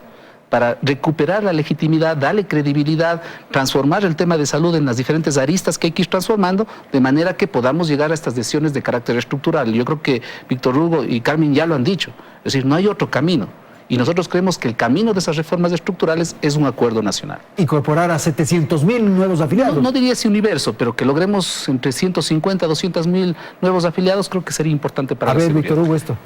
para recuperar la legitimidad, darle credibilidad, transformar el tema de salud en las diferentes aristas que hay que ir transformando, de manera que podamos llegar a estas decisiones de carácter estructural. Yo creo que Víctor Hugo y Carmen ya lo han dicho, es decir, no hay otro camino. Y nosotros creemos que el camino de esas reformas estructurales es un acuerdo nacional.
Incorporar a 700.000 nuevos afiliados.
No diría ese universo, pero que logremos entre 150 a 200.000 nuevos afiliados, creo que sería importante para la seguridad.
A ver, Víctor Hugo, esto.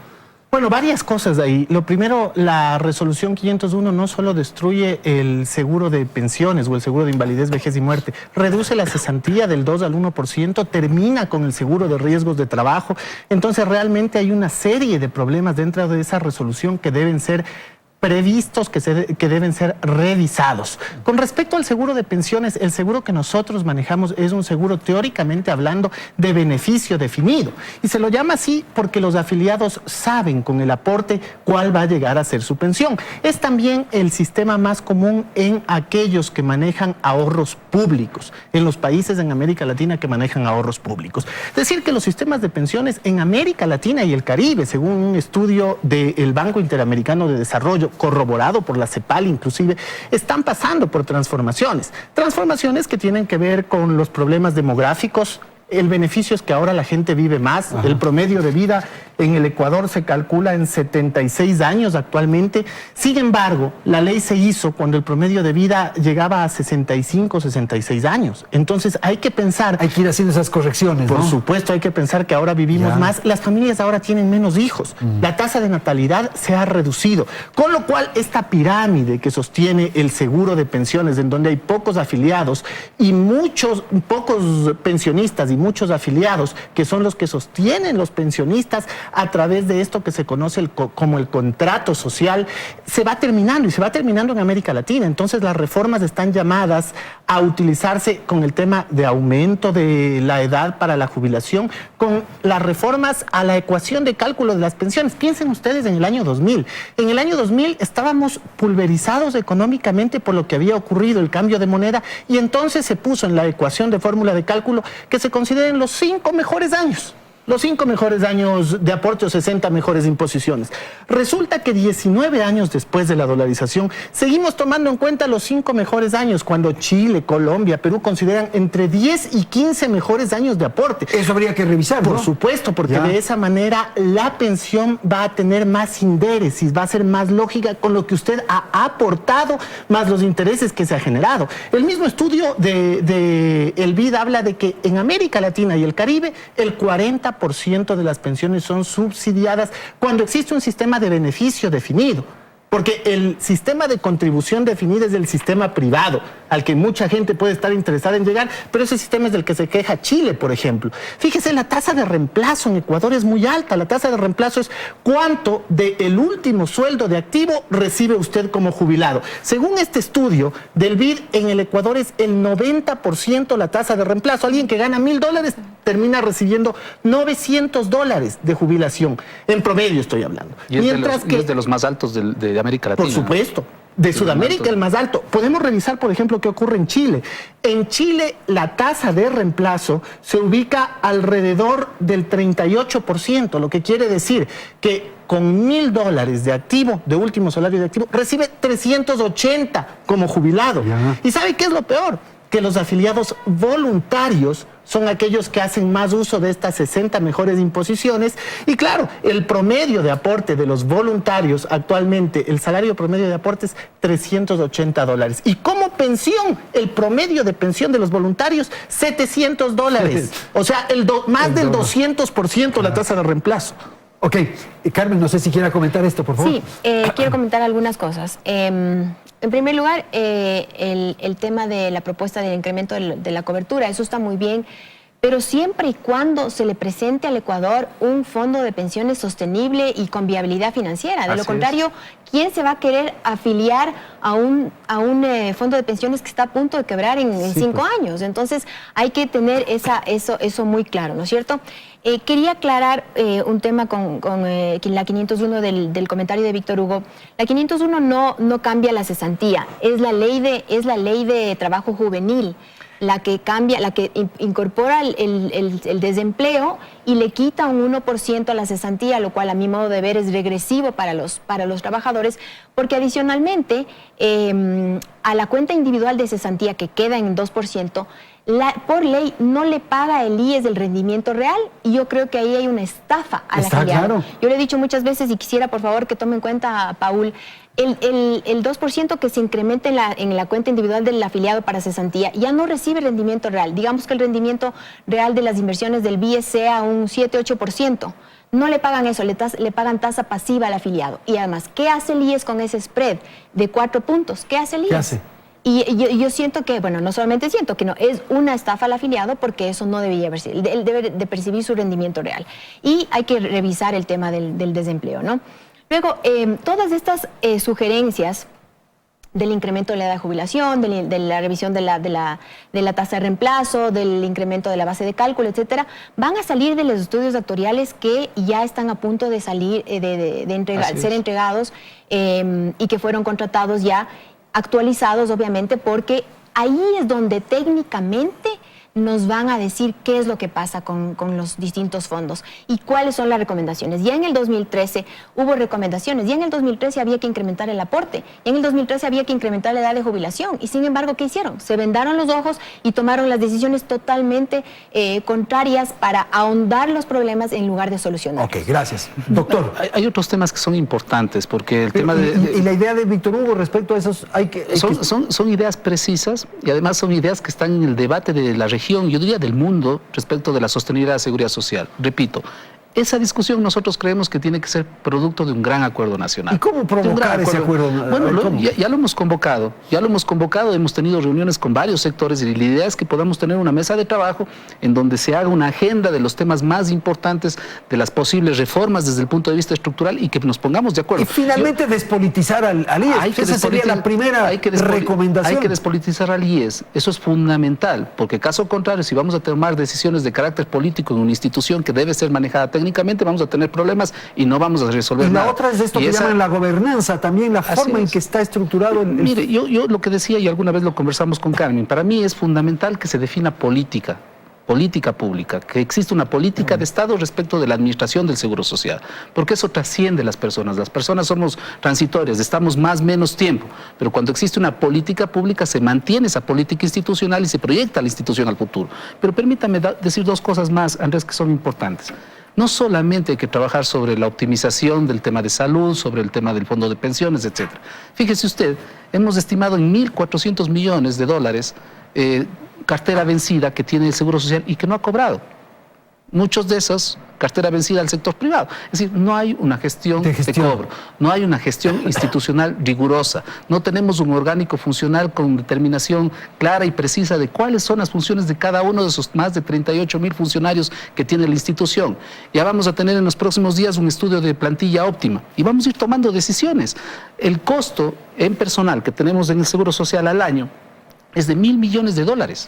Bueno, varias cosas de ahí. Lo primero, la resolución 501 no solo destruye el seguro de pensiones o el seguro de invalidez, vejez y muerte, reduce la cesantía del 2 al 1%, termina con el seguro de riesgos de trabajo. Entonces, realmente hay una serie de problemas dentro de esa resolución que deben ser previstos, que deben ser revisados. Con respecto al seguro de pensiones, el seguro que nosotros manejamos es un seguro teóricamente hablando de beneficio definido. Y se lo llama así porque los afiliados saben con el aporte cuál va a llegar a ser su pensión. Es también el sistema más común en aquellos que manejan ahorros públicos, en los países en América Latina que manejan ahorros públicos. Es decir, que los sistemas de pensiones en América Latina y el Caribe, según un estudio del Banco Interamericano de Desarrollo, corroborado por la CEPAL inclusive, están pasando por transformaciones. Transformaciones que tienen que ver con los problemas demográficos. El beneficio es que ahora la gente vive más, el promedio de vida En el Ecuador se calcula en 76 años actualmente. Sin embargo, la ley se hizo cuando el promedio de vida llegaba a 65, 66 años. Entonces hay que pensar...
Hay que ir haciendo esas correcciones,
Por
¿no?
supuesto, hay que pensar que ahora vivimos más. Las familias ahora tienen menos hijos. La tasa de natalidad se ha reducido. Con lo cual, esta pirámide que sostiene el seguro de pensiones, en donde hay pocos afiliados y pocos pensionistas y muchos afiliados, que son los que sostienen los pensionistas a través de esto que se conoce como el contrato social, se va terminando y se va terminando en América Latina. Entonces las reformas están llamadas a utilizarse con el tema de aumento de la edad para la jubilación, con las reformas a la ecuación de cálculo de las pensiones. Piensen ustedes en el año 2000. En el año 2000 estábamos pulverizados económicamente por lo que había ocurrido, el cambio de moneda, y entonces se puso en la ecuación de fórmula de cálculo que se consideren los 5 mejores años. Los 5 mejores años de aporte o 60 mejores imposiciones. Resulta que 19 años después de la dolarización, seguimos tomando en cuenta los 5 mejores años, cuando Chile, Colombia, Perú consideran entre 10 y 15 mejores años de aporte.
Eso habría que revisar, ¿no?
Por supuesto, porque de esa manera la pensión va a tener más indéresis, va a ser más lógica con lo que usted ha aportado, más los intereses que se ha generado. El mismo estudio de el BID habla de que en América Latina y el Caribe, el 40% de las pensiones son subsidiadas cuando existe un sistema de beneficio definido. Porque el sistema de contribución definida es el sistema privado, al que mucha gente puede estar interesada en llegar, pero ese sistema es del que se queja Chile, por ejemplo. Fíjese, la tasa de reemplazo en Ecuador es muy alta. La tasa de reemplazo es cuánto del último sueldo de activo recibe usted como jubilado. Según este estudio del BID, en el Ecuador es el 90% la tasa de reemplazo. Alguien que gana $1.000 termina recibiendo $900 de jubilación. En promedio estoy hablando.
Y es de los más altos de América Latina.
Por supuesto. De Sudamérica el más alto. Podemos revisar, por ejemplo, qué ocurre en Chile. En Chile la tasa de reemplazo se ubica alrededor del 38%, lo que quiere decir que con $1.000 de activo, de último salario de activo, recibe 380 como jubilado. ¿Y sabe qué es lo peor? Que los afiliados voluntarios son aquellos que hacen más uso de estas 60 mejores imposiciones. Y claro, el promedio de aporte de los voluntarios actualmente, el salario promedio de aporte es $380. Y como pensión, el promedio de pensión de los voluntarios, $700. O sea, más del 200% la tasa de reemplazo.
Ok, Carmen, no sé si quiera comentar esto, por favor.
Sí, quiero comentar algunas cosas. En primer lugar, el tema de la propuesta del incremento de la cobertura, eso está muy bien, pero siempre y cuando se le presente al Ecuador un fondo de pensiones sostenible y con viabilidad financiera. De lo contrario, ¿quién se va a querer afiliar a un fondo de pensiones que está a punto de quebrar en 5 años? Entonces, hay que tener eso muy claro, ¿no es cierto? Quería aclarar un tema con la 501 del comentario de Víctor Hugo. La 501 no cambia la cesantía, es la ley de trabajo juvenil la que cambia, la que incorpora el desempleo y le quita un 1% a la cesantía, lo cual a mi modo de ver es regresivo para los trabajadores, porque adicionalmente a la cuenta individual de cesantía que queda en 2%, por ley no le paga el IES del rendimiento real, y yo creo que ahí hay una estafa al afiliado. Claro. Yo le he dicho muchas veces y quisiera por favor que tome en cuenta, Paul, el 2% que se incremente en la cuenta individual del afiliado para cesantía ya no recibe rendimiento real. Digamos que el rendimiento real de las inversiones del BIES sea un 7-8%. No le pagan eso, le pagan tasa pasiva al afiliado. Y además, ¿qué hace el IES con ese spread de 4 puntos? ¿Qué hace el IES? ¿Qué hace? Y yo siento que, bueno, no solamente siento que no, es una estafa al afiliado, porque eso no debería verse. Él debe de percibir su rendimiento real. Y hay que revisar el tema del desempleo, ¿no? Luego, todas estas sugerencias del incremento de la edad de jubilación, de la revisión de la tasa de reemplazo, del incremento de la base de cálculo, etcétera, van a salir de los estudios actuariales que ya están a punto de salir, ser entregados y que fueron contratados ya, actualizados obviamente, porque ahí es donde técnicamente nos van a decir qué es lo que pasa con los distintos fondos y cuáles son las recomendaciones. Ya en el 2013 hubo recomendaciones, ya en el 2013 había que incrementar el aporte, ya en el 2013 había que incrementar la edad de jubilación y sin embargo, ¿qué hicieron? Se vendaron los ojos y tomaron las decisiones totalmente contrarias para ahondar los problemas en lugar de solucionarlos.
Ok, gracias. Doctor.
Hay otros temas que son importantes porque el tema
y la idea de Víctor Hugo respecto a esos
son ideas precisas y además son ideas que están en el debate de la región, yo diría del mundo, respecto de la sostenibilidad de la seguridad social. Repito, esa discusión nosotros creemos que tiene que ser producto de un gran acuerdo nacional.
¿Y cómo provocar ese acuerdo?
Bueno, ya lo hemos convocado, hemos tenido reuniones con varios sectores y la idea es que podamos tener una mesa de trabajo en donde se haga una agenda de los temas más importantes, de las posibles reformas desde el punto de vista estructural y que nos pongamos de acuerdo.
Y finalmente despolitizar al IES. Esa sería la primera recomendación.
Hay que despolitizar al IES, eso es fundamental, porque caso contrario, si vamos a tomar decisiones de carácter político en una institución que debe ser manejada técnicamente, vamos a tener problemas y no vamos a resolver nada.
Y la otra es esto que llaman la gobernanza, también la forma en que está estructurado el...
Mire, yo lo que decía, y alguna vez lo conversamos con Carmen, para mí es fundamental que se defina política pública, que existe una política de Estado respecto de la administración del Seguro Social, porque eso trasciende las personas somos transitorias, estamos más o menos tiempo, pero cuando existe una política pública se mantiene esa política institucional y se proyecta la institución al futuro. Pero permítame decir dos cosas más, Andrés, que son importantes. No solamente hay que trabajar sobre la optimización del tema de salud, sobre el tema del fondo de pensiones, etc. Fíjese usted, hemos estimado en $1.400 millones cartera vencida que tiene el Seguro Social y que no ha cobrado. Muchos de esos, cartera vencida al sector privado. Es decir, no hay una gestión de cobro, no hay una gestión institucional rigurosa, no tenemos un orgánico funcional con determinación clara y precisa de cuáles son las funciones de cada uno de esos más de 38.000 funcionarios que tiene la institución. Ya vamos a tener en los próximos días un estudio de plantilla óptima y vamos a ir tomando decisiones. El costo en personal que tenemos en el Seguro Social al año es de $1.000 millones.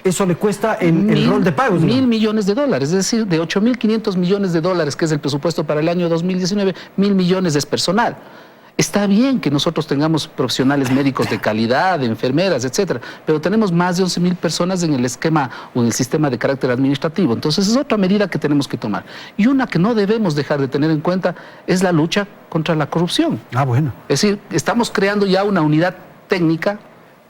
Eso le cuesta el rol de pagos.
$1.000 millones, es decir, de $8.500 millones, que es el presupuesto para el año 2019, $1.000 millones es personal. Está bien que nosotros tengamos profesionales médicos de calidad, enfermeras, etcétera, pero tenemos más de 11.000 personas en el esquema o en el sistema de carácter administrativo. Entonces es otra medida que tenemos que tomar. Y una que no debemos dejar de tener en cuenta es la lucha contra la corrupción.
Ah, bueno.
Es decir, estamos creando ya una unidad técnica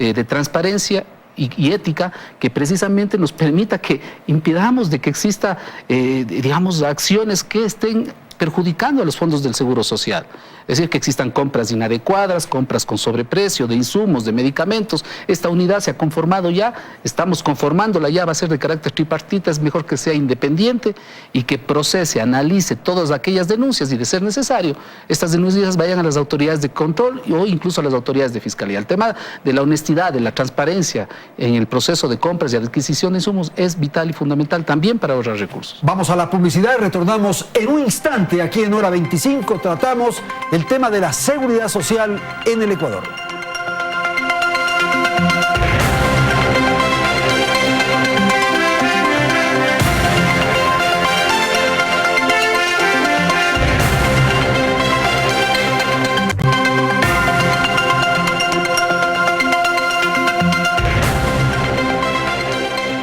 de transparencia y ética que precisamente nos permita que impidamos de que exista, digamos, acciones que estén perjudicando a los fondos del Seguro Social. Es decir, que existan compras inadecuadas, compras con sobreprecio de insumos, de medicamentos. Esta unidad se ha conformado ya, estamos conformándola ya, va a ser de carácter tripartita, es mejor que sea independiente y que procese, analice todas aquellas denuncias y, de ser necesario, estas denuncias vayan a las autoridades de control o incluso a las autoridades de fiscalía. El tema de la honestidad, de la transparencia en el proceso de compras y adquisición de insumos es vital y fundamental también para ahorrar recursos.
Vamos a la publicidad y retornamos en un instante. Aquí en Hora 25 tratamos el tema de la seguridad social en el Ecuador.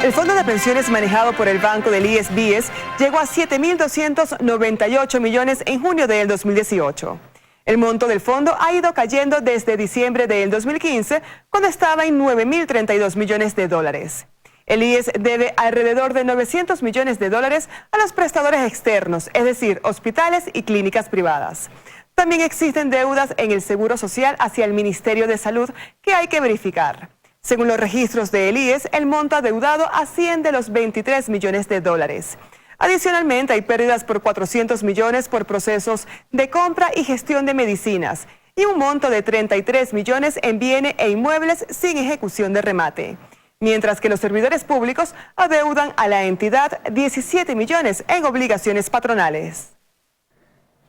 El fondo de pensiones manejado por el banco del IES-BIES llegó a 7.298 millones en junio del 2018. El monto del fondo ha ido cayendo desde diciembre del 2015, cuando estaba en 9.032 millones de dólares. El IES debe alrededor de 900 millones de dólares a los prestadores externos, es decir, hospitales y clínicas privadas. También existen deudas en el Seguro Social hacia el Ministerio de Salud que hay que verificar. Según los registros del IES, el monto adeudado asciende a los 23 millones de dólares. Adicionalmente, hay pérdidas por 400 millones por procesos de compra y gestión de medicinas y un monto de 33 millones en bienes e inmuebles sin ejecución de remate. Mientras que los servidores públicos adeudan a la entidad 17 millones en obligaciones patronales.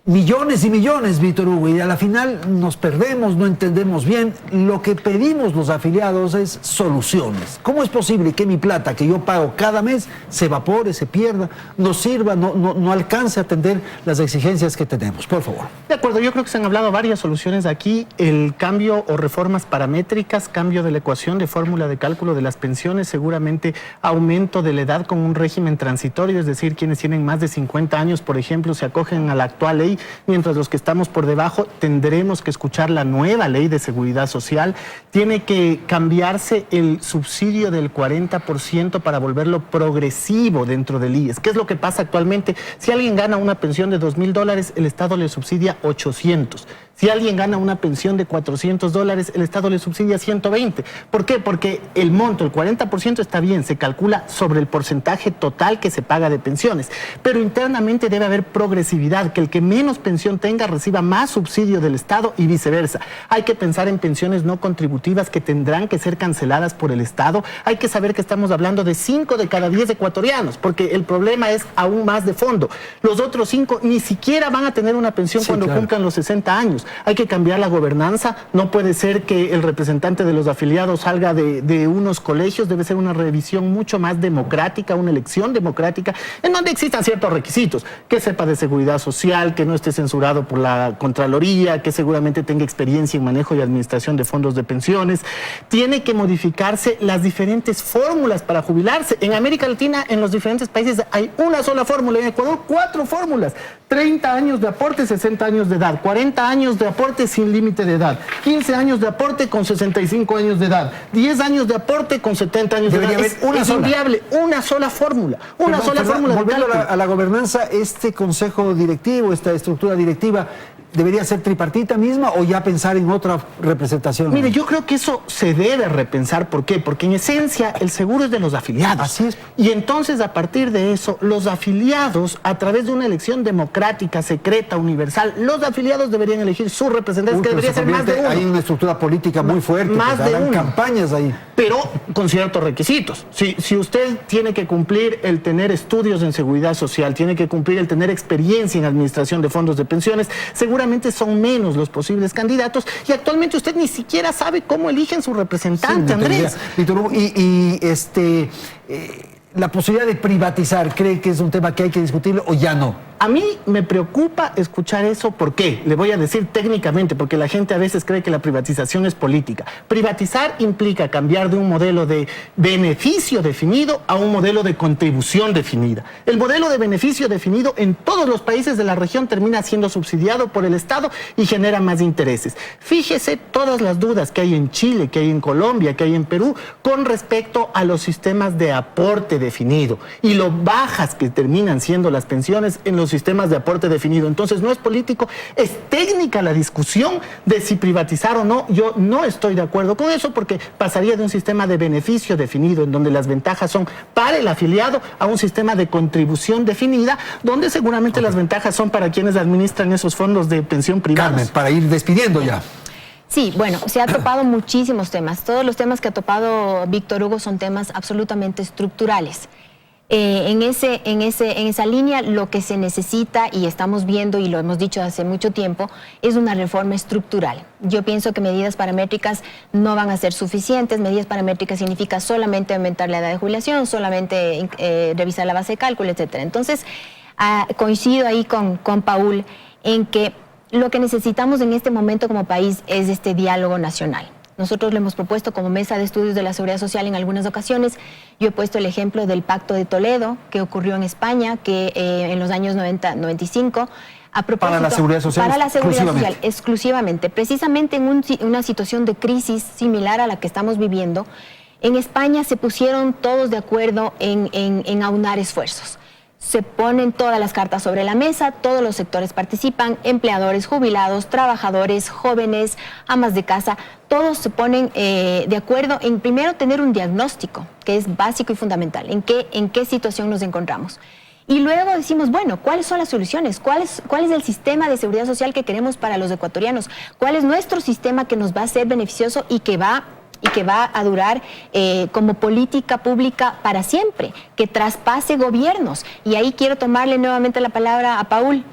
millones y millones, Víctor Hugo, y a la final nos perdemos, no entendemos bien. Lo que pedimos los afiliados es soluciones. ¿Cómo es posible que mi plata que yo pago cada mes se evapore, se pierda, no sirva, no alcance a atender las exigencias que tenemos? Por favor.
De acuerdo, yo creo que se han hablado varias soluciones aquí. El cambio o reformas paramétricas, cambio de la ecuación de fórmula de cálculo de las pensiones, seguramente aumento de la edad con un régimen transitorio, es decir, quienes tienen más de 50 años, por ejemplo, se acogen a la actual ley, mientras los que estamos por debajo tendremos que escuchar la nueva ley de seguridad social. Tiene que cambiarse el subsidio del 40% para volverlo progresivo dentro del IES. ¿Qué es lo que pasa actualmente? Si alguien gana una pensión de $2.000, el Estado le subsidia 800. Si alguien gana una pensión de $400, el Estado le subsidia 120. ¿Por qué? Porque el monto, el 40% está bien, se calcula sobre el porcentaje total que se paga de pensiones. Pero internamente debe haber progresividad, que el que menos pensión tenga reciba más subsidio del Estado y viceversa. Hay que pensar en pensiones no contributivas que tendrán que ser canceladas por el Estado. Hay que saber que estamos hablando de 5 de cada 10 ecuatorianos, porque el problema es aún más de fondo. Los otros 5 ni siquiera van a tener una pensión cuando cumplan los 60 años. Hay que cambiar la gobernanza. No puede ser que el representante de los afiliados salga de unos colegios. Debe ser una revisión mucho más democrática, una elección democrática, en donde existan ciertos requisitos. Que sepa de seguridad social, que no esté censurado por la Contraloría, que seguramente tenga experiencia en manejo y administración de fondos de pensiones. Tiene que modificarse las diferentes fórmulas para jubilarse. En América Latina, en los diferentes países, hay una sola fórmula. En Ecuador, 4 fórmulas. 30 años de aporte, 60 años de edad. 40 años de aporte sin límite de edad. 15 años de aporte con 65 años de edad. 10 años de aporte con 70 años de edad. Es inviable. Una sola fórmula. Una sola fórmula.
Volviendo a la gobernanza, este consejo directivo, esta estructura directiva, ¿debería ser tripartita misma o ya pensar en otra representación?
Mire, yo creo que eso se debe repensar. ¿Por qué? Porque en esencia el seguro es de los afiliados.
Así es.
Y entonces a partir de eso, los afiliados, a través de una elección democrática, secreta, universal, los afiliados deberían elegir sus representantes, que debería ser más de uno.
Hay una estructura política muy fuerte,
más de uno.
Campañas ahí.
Pero con ciertos requisitos. Si usted tiene que cumplir el tener estudios en seguridad social, tiene que cumplir el tener experiencia en administración de fondos de pensiones, seguramente son menos los posibles candidatos y actualmente usted ni siquiera sabe cómo eligen su representante, Andrés.
Víctor Hugo, la posibilidad de privatizar, ¿cree que es un tema que hay que discutirlo o ya no?
A mí me preocupa escuchar eso. ¿Por qué? Le voy a decir técnicamente, porque la gente a veces cree que la privatización es política. Privatizar implica cambiar de un modelo de beneficio definido a un modelo de contribución definida. El modelo de beneficio definido en todos los países de la región termina siendo subsidiado por el Estado y genera más intereses. Fíjese todas las dudas que hay en Chile, que hay en Colombia, que hay en Perú con respecto a los sistemas de aporte definido y lo bajas que terminan siendo las pensiones en los sistemas de aporte definido. Entonces no es político, es técnica la discusión de si privatizar o no. Yo no estoy de acuerdo con eso porque pasaría de un sistema de beneficio definido en donde las ventajas son para el afiliado a un sistema de contribución definida donde seguramente las ventajas son para quienes administran esos fondos de pensión privados.
Carmen, para ir despidiendo ya.
Sí, bueno, se ha topado muchísimos temas. Todos los temas que ha topado Víctor Hugo son temas absolutamente estructurales. En esa línea lo que se necesita, y estamos viendo y lo hemos dicho hace mucho tiempo, es una reforma estructural. Yo pienso que medidas paramétricas no van a ser suficientes. Medidas paramétricas significa solamente aumentar la edad de jubilación, solamente revisar la base de cálculo, etcétera. Entonces, coincido ahí con Paul en que lo que necesitamos en este momento como país es este diálogo nacional. Nosotros lo hemos propuesto como Mesa de Estudios de la Seguridad Social en algunas ocasiones. Yo he puesto el ejemplo del Pacto de Toledo, que ocurrió en España, que en los años 90-95, a propósito,
para la seguridad social.
Para la seguridad social, exclusivamente. Precisamente en una situación de crisis similar a la que estamos viviendo, en España se pusieron todos de acuerdo en aunar esfuerzos. Se ponen todas las cartas sobre la mesa, todos los sectores participan, empleadores, jubilados, trabajadores, jóvenes, amas de casa, todos se ponen de acuerdo en primero tener un diagnóstico, que es básico y fundamental, en qué situación nos encontramos. Y luego decimos, bueno, ¿cuáles son las soluciones? ¿Cuál es el sistema de seguridad social que queremos para los ecuatorianos? ¿Cuál es nuestro sistema que nos va a ser beneficioso y que va a durar como política pública para siempre, que traspase gobiernos? Y ahí quiero tomarle nuevamente la palabra a Paul,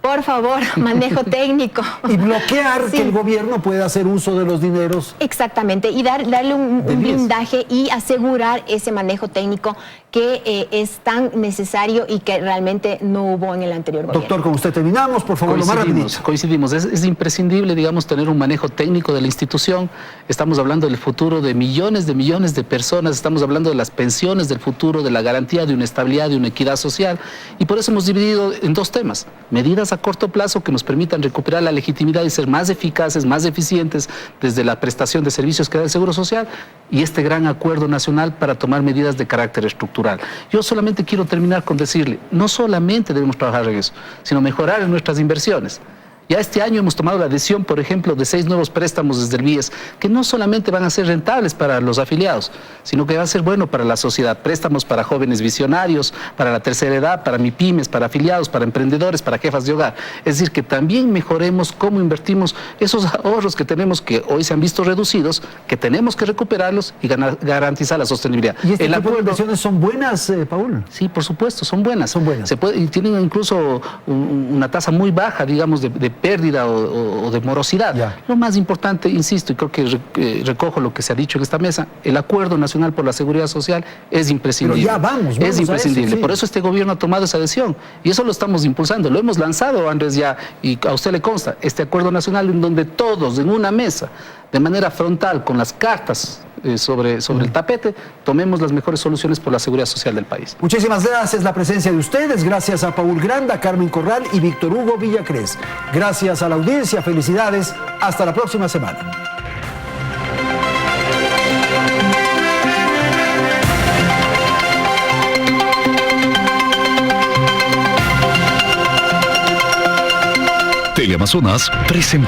Por favor, manejo técnico.
Y bloquear
Sí.
que el gobierno pueda hacer uso de los dineros.
Exactamente, y darle un blindaje y asegurar ese manejo técnico que es tan necesario y que realmente no hubo en el anterior gobierno.
Doctor, con usted terminamos, por favor, lo más rapidito.
Coincidimos. Es imprescindible, digamos, tener un manejo técnico de la institución. Estamos hablando del futuro de millones de personas. Estamos hablando de las pensiones del futuro, de la garantía de una estabilidad, de una equidad social. Y por eso hemos dividido en dos temas. Medidas a corto plazo que nos permitan recuperar la legitimidad y ser más eficaces, más eficientes desde la prestación de servicios que da el Seguro Social, y este gran acuerdo nacional para tomar medidas de carácter estructural. Yo solamente quiero terminar con decirle, no solamente debemos trabajar en eso, sino mejorar en nuestras inversiones. Ya este año hemos tomado la decisión, por ejemplo, de 6 nuevos préstamos desde el BIES, que no solamente van a ser rentables para los afiliados, sino que va a ser bueno para la sociedad. Préstamos para jóvenes visionarios, para la tercera edad, para MIPYMES, para afiliados, para emprendedores, para jefas de hogar. Es decir, que también mejoremos cómo invertimos esos ahorros que tenemos, que hoy se han visto reducidos, que tenemos que recuperarlos y garantizar la sostenibilidad.
¿Y este tipo de inversiones son buenas, Paul?
Sí, por supuesto, son buenas.
Son buenas.
Y tienen incluso una tasa muy baja, digamos, de pérdida o de morosidad.
Ya.
Lo más importante, insisto, y creo que recojo lo que se ha dicho en esta mesa, el Acuerdo Nacional por la Seguridad Social es imprescindible.
Pero ya vamos
es imprescindible.
a eso, sí.
Por eso este gobierno ha tomado esa decisión. Y eso lo estamos impulsando. Lo hemos lanzado, Andrés, ya, y a usted le consta, este Acuerdo Nacional en donde todos, en una mesa, de manera frontal, con las cartas sobre el tapete, tomemos las mejores soluciones por la seguridad social del país.
Muchísimas gracias la presencia de ustedes, gracias a Paul Granda, Carmen Corral y Víctor Hugo Villacrés. Gracias a la audiencia, felicidades, hasta la próxima semana.
Teleamazonas presenta.